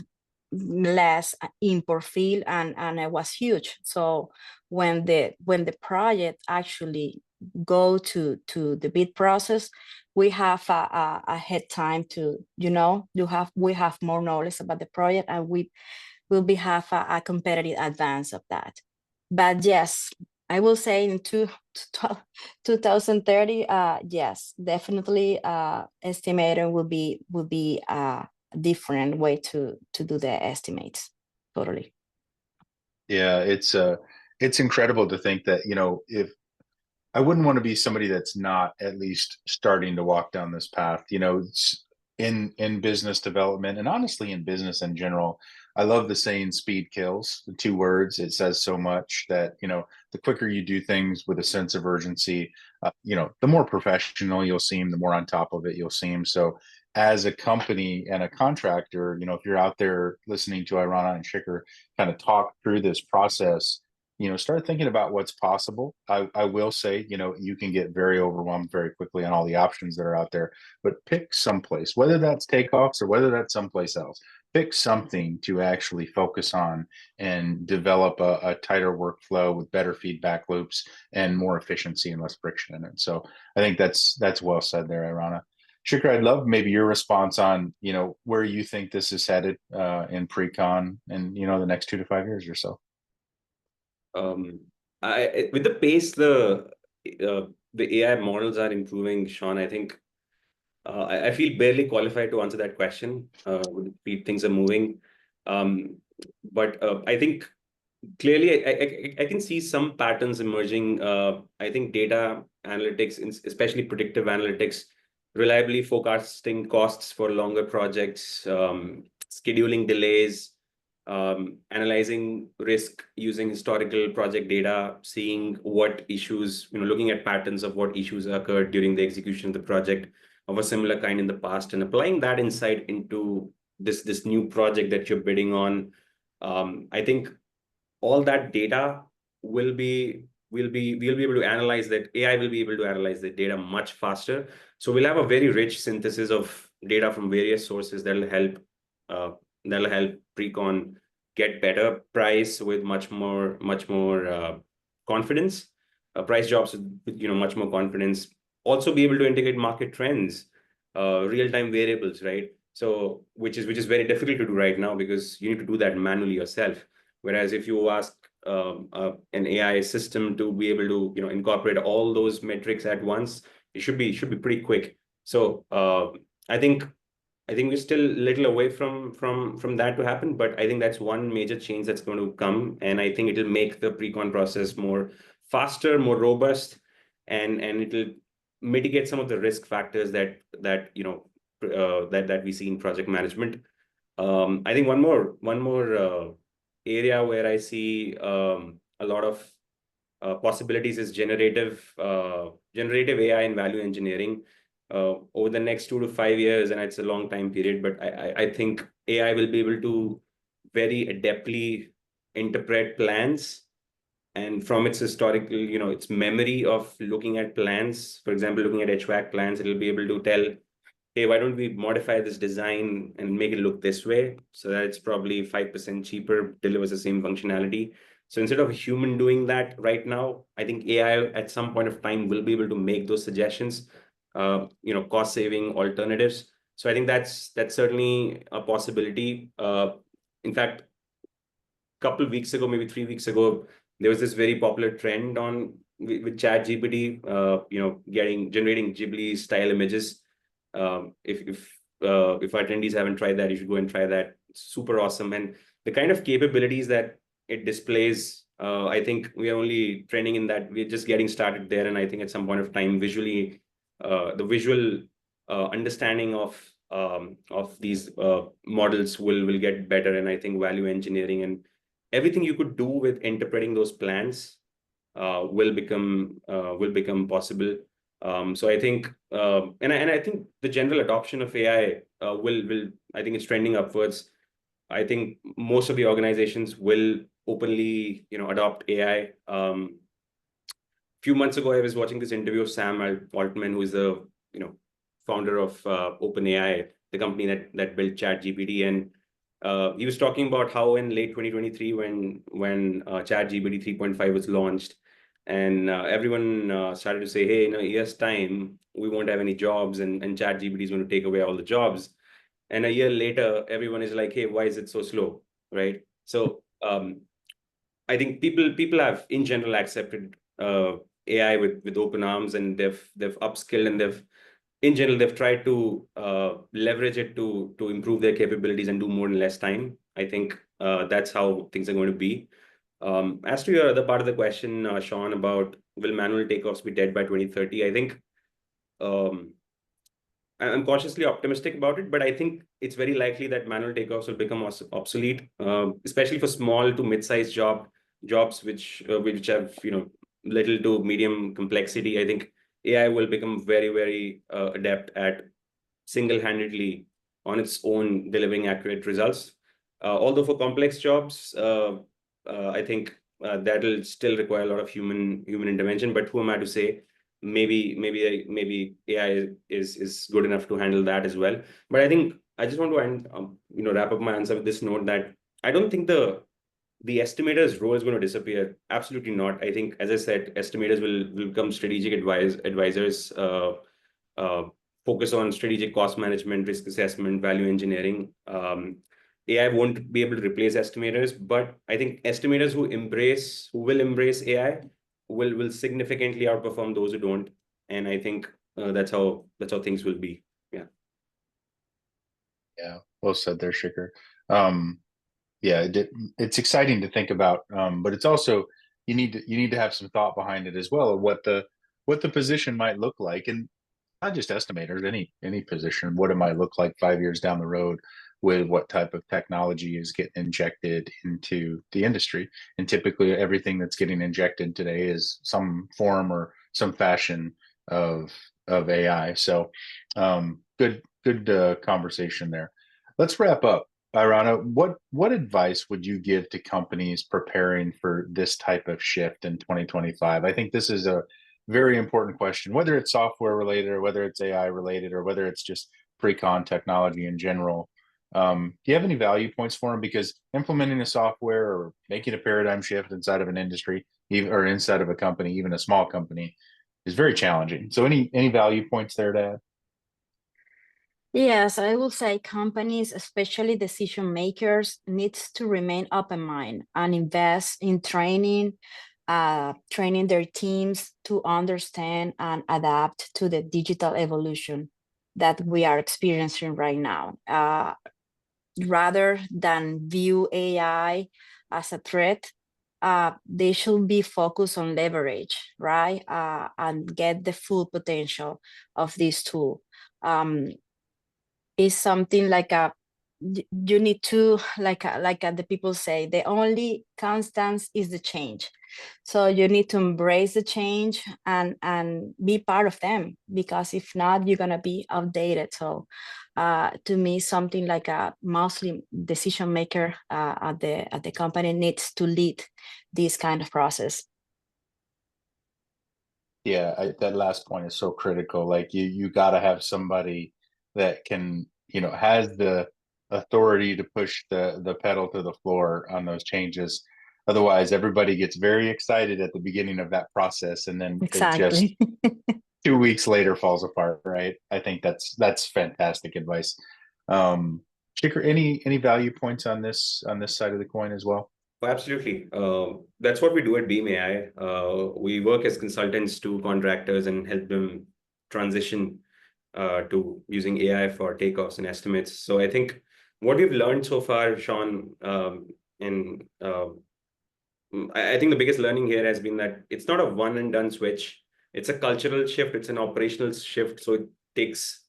less import fee, and it was huge. So when the project actually go to the bid process, we have a head time to, we have more knowledge about the project, and we will have a competitive advance of that. But yes, I will say in 2030, yes, definitely estimator will be different way to do the estimates. Totally. Yeah, it's incredible to think that, if I wouldn't want to be somebody that's not at least starting to walk down this path, it's in business development, and honestly in business in general. I love the saying speed kills, the 2 words. It says so much that, the quicker you do things with a sense of urgency, the more professional you'll seem, the more on top of it you'll seem. So as a company and a contractor, if you're out there listening to Irana and Shikhar kind of talk through this process, start thinking about what's possible. I will say, you can get very overwhelmed very quickly on all the options that are out there, but pick someplace, whether that's Takeoffs or whether that's someplace else. Pick something to actually focus on and develop a tighter workflow with better feedback loops and more efficiency and less friction in it. So I think that's well said there, Irana. Shikhar, I'd love maybe your response on, where you think this is headed in pre-con and, the next 2 to 5 years or so. With the pace the AI models are improving, Shawn, I think I feel barely qualified to answer that question. With the speed things are moving, but I think clearly I can see some patterns emerging. I think data analytics, especially predictive analytics, reliably forecasting costs for longer projects, scheduling delays, analyzing risk using historical project data, seeing what issues, looking at patterns of what issues occurred during the execution of the project of a similar kind in the past, and applying that insight into this new project that you're bidding on. I think all that data we'll be able to analyze that. AI will be able to analyze the data much faster. So we'll have a very rich synthesis of data from various sources that'll help Precon get better price with much more confidence, price jobs with much more confidence. Also be able to integrate market trends, real-time variables, right? So which is very difficult to do right now because you need to do that manually yourself. Whereas if you ask an AI system to be able to incorporate all those metrics at once, it should be pretty quick. So I think we're still a little away from that to happen, but I think that's one major change that's going to come, and I think it'll make the pre-con process more faster, more robust, and it'll mitigate some of the risk factors that we see in project management. I think one more area where I see a lot of possibilities is generative AI and value engineering over the next 2 to 5 years, and it's a long time period. But I think AI will be able to very adeptly interpret plans, and from its historical, its memory of looking at plans, for example, looking at HVAC plans, it'll be able to tell, hey, why don't we modify this design and make it look this way so that it's probably 5% cheaper, delivers the same functionality. So instead of a human doing that right now, I think AI at some point of time will be able to make those suggestions, cost saving alternatives. So I think that's certainly a possibility. In fact, a couple of weeks ago, maybe 3 weeks ago, there was this very popular trend with ChatGPT, generating Ghibli style images. If our attendees haven't tried that, you should go and try that. It's super awesome, and the kind of capabilities that it displays, I think we are only trending in that. We're just getting started there, and I think at some point of time, visually, the visual understanding of these models will get better, and I think value engineering and everything you could do with interpreting those plans will become possible. So I think, and I think the general adoption of AI will I think it's trending upwards. I think most of the organizations will openly, adopt AI. Few months ago, I was watching this interview of Sam Altman, who is the, founder of OpenAI, the company that built ChatGPT, and he was talking about how in late 2023, when ChatGPT 3.5 was launched, and everyone started to say, hey, in a year's time, we won't have any jobs, and ChatGPT is going to take away all the jobs. And a year later, everyone is like, hey, why is it so slow, right? So I think people have, in general, accepted AI with open arms, and they've upskilled, and in general, they've tried to leverage it to improve their capabilities and do more in less time. I think that's how things are going to be. As to your other part of the question, Shawn, about will manual takeoffs be dead by 2030? I think I'm cautiously optimistic about it, but I think it's very likely that manual takeoffs will become obsolete, especially for small to mid-sized jobs which have little to medium complexity. I think AI will become very, very adept at single-handedly on its own delivering accurate results. Although for complex jobs, I think that'll still require a lot of human intervention. But who am I to say? Maybe AI is good enough to handle that as well. But I think I just want to end, wrap up my answer with this note that I don't think the estimator's role is going to disappear. Absolutely not. I think, as I said, estimators will become strategic advisors, focus on strategic cost management, risk assessment, value engineering. AI won't be able to replace estimators, but I think estimators who will embrace AI will significantly outperform those who don't. And I think that's how things will be. Yeah. Yeah. Well said there, Shikhar. Yeah, it's exciting to think about, but it's also you need to have some thought behind it as well of what the position might look like, and not just estimators, any position. What it might look like 5 years down the road with what type of technology is getting injected into the industry. And typically, everything that's getting injected today is some form or some fashion of AI. So, good conversation there. Let's wrap up. Irana, what advice would you give to companies preparing for this type of shift in 2025? I think this is a very important question, whether it's software related or whether it's AI related or whether it's just pre-con technology in general. Do you have any value points for them? Because implementing a software or making a paradigm shift inside of an industry, even or inside of a company, even a small company, is very challenging. So any value points there to add? Yes, I will say companies, especially decision makers, needs to remain open mind and invest in training their teams to understand and adapt to the digital evolution. that we are experiencing right now. Rather than view AI as a threat, they should be focused on leverage, right? And get the full potential of this tool. Is something like you need to, like the people say, the only constant is the change. So you need to embrace the change and be part of them, because if not, you're gonna be outdated. So to me, something like a mostly decision maker at the company needs to lead this kind of process. Yeah, that last point is so critical. Like you got to have somebody that can, has the authority to push the pedal to the floor on those changes. Otherwise, everybody gets very excited at the beginning of that process, and then it just Exactly. 2 weeks later falls apart, right? I think that's fantastic advice. Shikhar, any value points on this side of the coin as well? Oh, absolutely. That's what we do at Beam AI. We work as consultants to contractors and help them transition to using AI for takeoffs and estimates. So I think what we've learned so far, Shawn, and I think the biggest learning here has been that it's not a one and done switch. It's a cultural shift. It's an operational shift. So it takes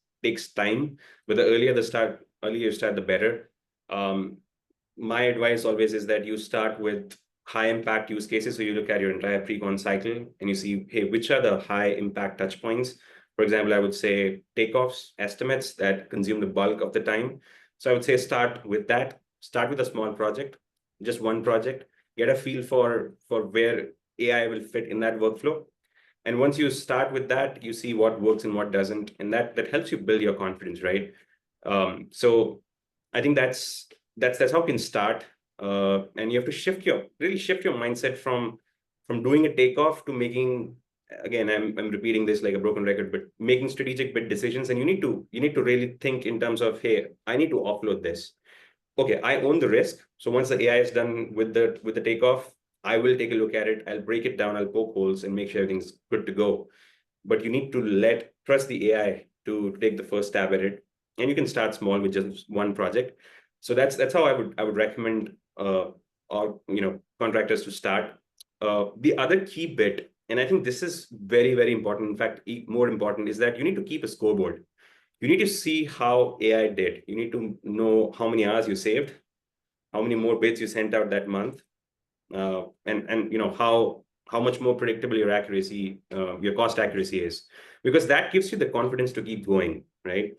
time. But the earlier you start, the better. My advice always is that you start with high impact use cases. So you look at your entire pre-con cycle and you see, hey, which are the high impact touch points? For example, I would say takeoffs, estimates that consume the bulk of the time. So I would say start with that. Start with a small project, just one project. Get a feel for where AI will fit in that workflow. And once you start with that, you see what works and what doesn't. And that helps you build your confidence, right? So I think that's how you can start. And you have to really shift your mindset from doing a takeoff to making, again, I'm repeating this like a broken record, but making strategic bid decisions. And you need to really think in terms of, hey, I need to offload this. Okay, I own the risk. So once the AI is done with the takeoff, I will take a look at it. I'll break it down. I'll poke holes and make sure everything's good to go. But you need to trust the AI to take the first stab at it. And you can start small with just one project. So that's how I would recommend all contractors to start. The other key bit, and I think this is very, very important. In fact, more important, is that you need to keep a scoreboard. You need to see how AI did. You need to know how many hours you saved, how many more bids you sent out that month, and how much more predictable your accuracy, your cost accuracy is, because that gives you the confidence to keep going, right?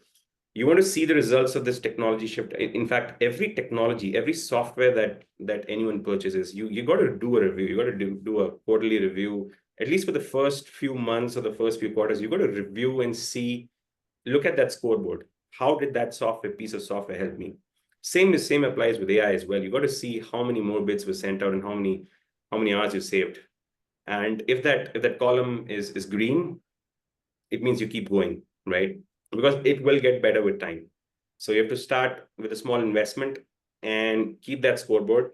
You want to see the results of this technology shift. In fact, every technology, every software that anyone purchases, you got to do a review. You got to do a quarterly review, at least for the first few months or the first few quarters. You got to review and see, look at that scoreboard. How did that piece of software help me? Same applies with AI as well. You got to see how many more bits were sent out and how many hours you saved. And if that column is green, it means you keep going, right? Because it will get better with time. So you have to start with a small investment and keep that scoreboard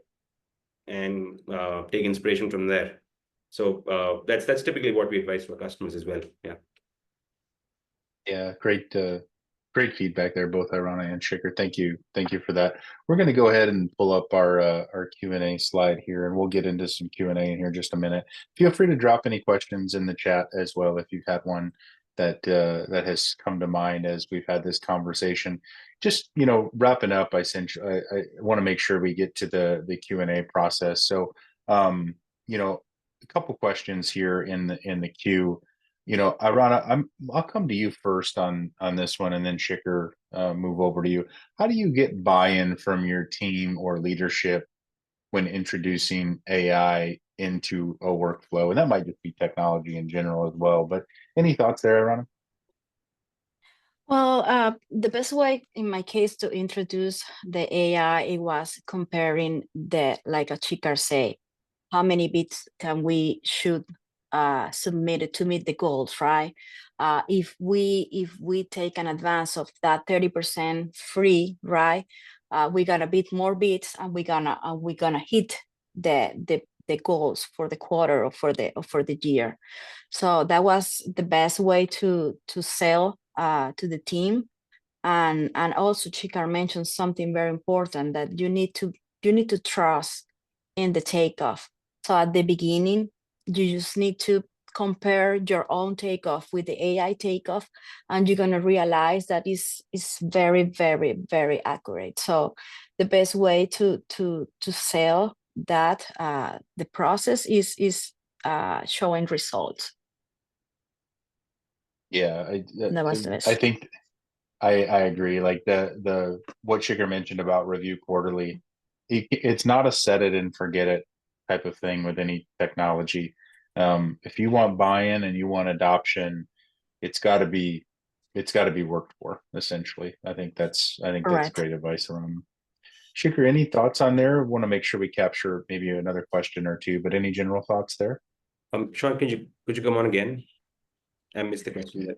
and take inspiration from there. So that's typically what we advise for customers as well. Yeah. Yeah, great feedback there, both Irana and Shikhar. Thank you for that. We're going to go ahead and pull up our Q&A slide here, and we'll get into some Q&A in here in just a minute. Feel free to drop any questions in the chat as well if you've had one that has come to mind as we've had this conversation. Just wrapping up, I want to make sure we get to the Q&A process. So a couple questions here in the queue. Irana, I'll come to you first on this one, and then Shikhar, move over to you. How do you get buy-in from your team or leadership when introducing AI into a workflow? And that might just be technology in general as well, but any thoughts there, Irana? Well, the best way in my case to introduce the AI, it was comparing like a Shikhar say, how many bits can we should submit it to meet the goals, right? If we take an advance of that 30% free, right? We're gonna bid more bits, and we're gonna hit the goals for the quarter or for the year. So that was the best way to sell to the team. And also Shikhar mentioned something very important, that you need to trust in the takeoff. So at the beginning, you just need to compare your own takeoff with the AI takeoff, and you're gonna realize that is very, very, very accurate. So the best way to sell that the process is showing results. Yeah, That was the best. I think I agree. Like the what Shikhar mentioned about review quarterly, it's not a set it and forget it type of thing with any technology. If you want buy-in and you want adoption, it's got to be worked for, essentially. I think that's Correct. great advice around. Shikhar, any thoughts on there? Want to make sure we capture maybe another question or two, but any general thoughts there? Shawn, could you come on again? I missed the question there.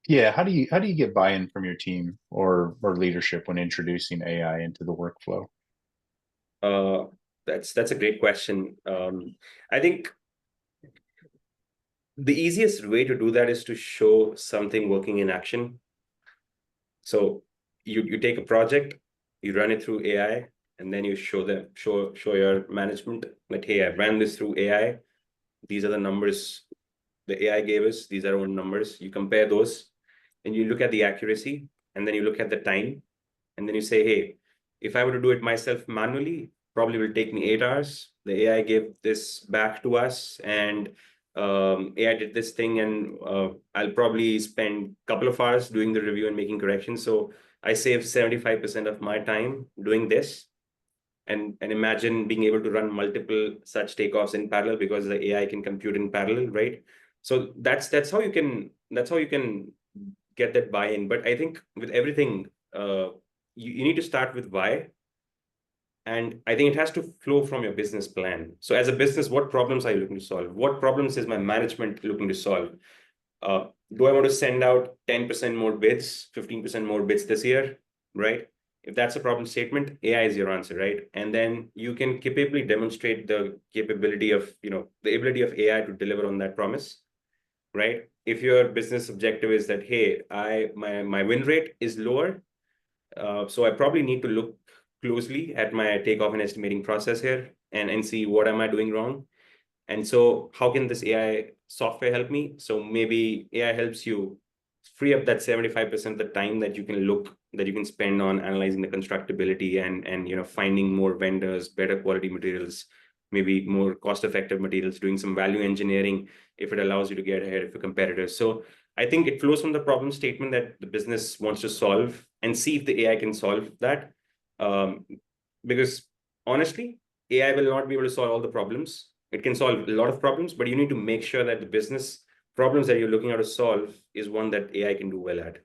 Yeah, how do you get buy-in from your team or leadership when introducing AI into the workflow? That's a great question. I think the easiest way to do that is to show something working in action. So you take a project, you run it through AI, and then you show your management that, hey, I ran this through AI. These are the numbers the AI gave us. These are our numbers. You compare those, and you look at the accuracy, and then you look at the time, and then you say, hey, if I were to do it myself manually, probably will take me 8 hours. The AI gave this back to us, and AI did this thing, and I'll probably spend a couple of hours doing the review and making corrections. So I save 75% of my time doing this. And imagine being able to run multiple such takeoffs in parallel, because the AI can compute in parallel, right? So that's how you can get that buy-in. But I think with everything, you need to start with why. And I think it has to flow from your business plan. So as a business, what problems are you looking to solve? What problems is my management looking to solve? Do I want to send out 10% more bids, 15% more bids this year, right? If that's a problem statement, AI is your answer, right? And then you can capably demonstrate the capability of, the ability of AI to deliver on that promise, right? If your business objective is that, hey, my win rate is lower, so I probably need to look closely at my takeoff and estimating process here and see what am I doing wrong. And so how can this AI software help me? So maybe AI helps you free up that 75% of the time that you can spend on analyzing the constructability and finding more vendors, better quality materials, maybe more cost-effective materials, doing some value engineering if it allows you to get ahead of your competitors. So I think it flows from the problem statement that the business wants to solve and see if the AI can solve that. Because honestly, AI will not be able to solve all the problems. It can solve a lot of problems, but you need to make sure that the business problems that you're looking at to solve is one that AI can do well at.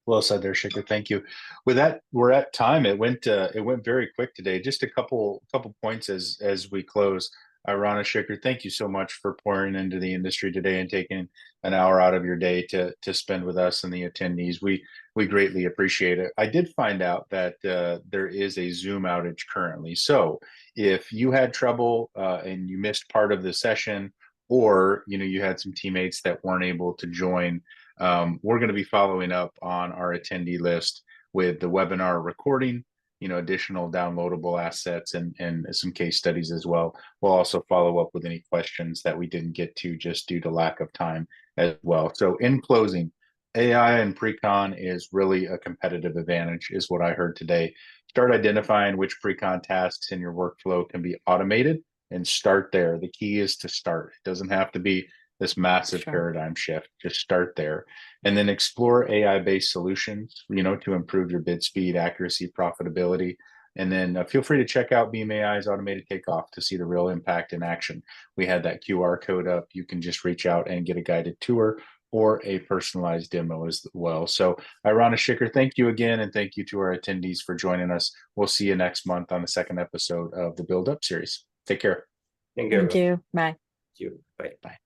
Well said there, Shikhar. Thank you. With that, we're at time. It went very quick today. Just a couple points as we close. Irana, Shikhar, thank you so much for pouring into the industry today and taking an hour out of your day to spend with us and the attendees. We greatly appreciate it. I did find out that there is a Zoom outage currently. So if you had trouble and you missed part of the session, or you had some teammates that weren't able to join, we're going to be following up on our attendee list with the webinar recording, additional downloadable assets and some case studies as well. We'll also follow up with any questions that we didn't get to just due to lack of time as well. So in closing, AI and pre-con is really a competitive advantage, is what I heard today. Start identifying which pre-con tasks in your workflow can be automated and start there. The key is to start. It doesn't have to be this massive paradigm shift. Just start there, and then explore AI-based solutions, to improve your bid speed, accuracy, profitability. And then feel free to check out Beam AI's automated takeoff to see the real impact in action. We had that QR code up. You can just reach out and get a guided tour or a personalized demo as well. So Irana, Shikhar, thank you again. And thank you to our attendees for joining us. We'll see you next month on the second episode of the BuildUp series. Take care. Thank you. Thank you. Bye. Thank you. Bye. Bye.